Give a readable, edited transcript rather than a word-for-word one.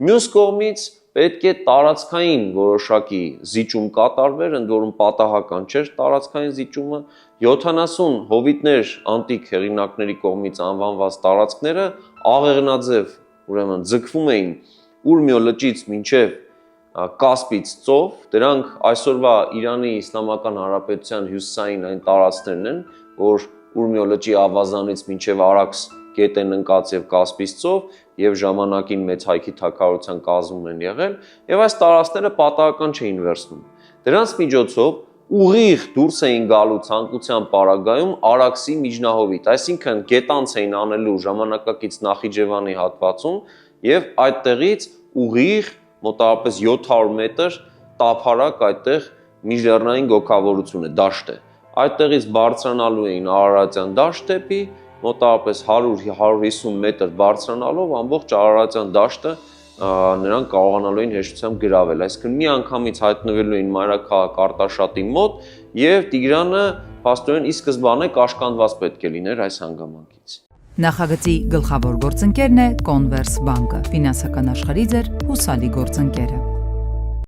Մյուս կողմից պետք է տարածքային որոշակի զիջում կատարվեր, ընդ որում պատահական չէր տարածքային զիջումը, 70 հովիտներ անտիկ հեղինակների կողմից անվանված տարածքները աղեղնաձև, ուրեմն ձգվում էին Ուրմիո լճից մինչև Կասպից ծով, դրանք այսօրվա Իրանի Իսլամական Հանրապետության հյուսիսային այն տարածքներն են, որ Ուրմիո լճի ավազանից մինչև Արաքս գետ են ընկած եւ Կասպից ծով եւ ժամանակին մեծ հայքի թագավորության կազմում են եղել եւ այս տարածքները պատահական չէին վերցնում։ Դրանց միջոցով ուղիղ դուրս էին գալու ցանկության պարագայում Արաքսի միջնահովիտ, այսինքն գետանց էին անելու ժամանակակից Նախիջևանի հատվածում եւ այդտեղից ուղիղ մոտավորապես 700 մետր տափարակ այդտեղ միջլեռնային գոգավորություն է, դաշտ է։ Այդտեղից բարձրանալու էին Արարատյան դաշտ դեպի մոտավորապես 100-150 մետր բարձրանալով ամբողջ Արարատյան դաշտը նրանք կարողանալու էին հեշտությամբ գրավել։ Այսինքն մի անգամից հայտնվելու էին մայրաքաղաք Արտաշատի մոտ եւ Տիգրանը փաստորեն ի սկզբանե կաշկանդված պետք է լիներ այս հանգամանքից։ Նախագծի գլխավոր գործընկերն է Converse բանկը, ֆինանսական աշխարհի ձեր հուսալի գործընկերը։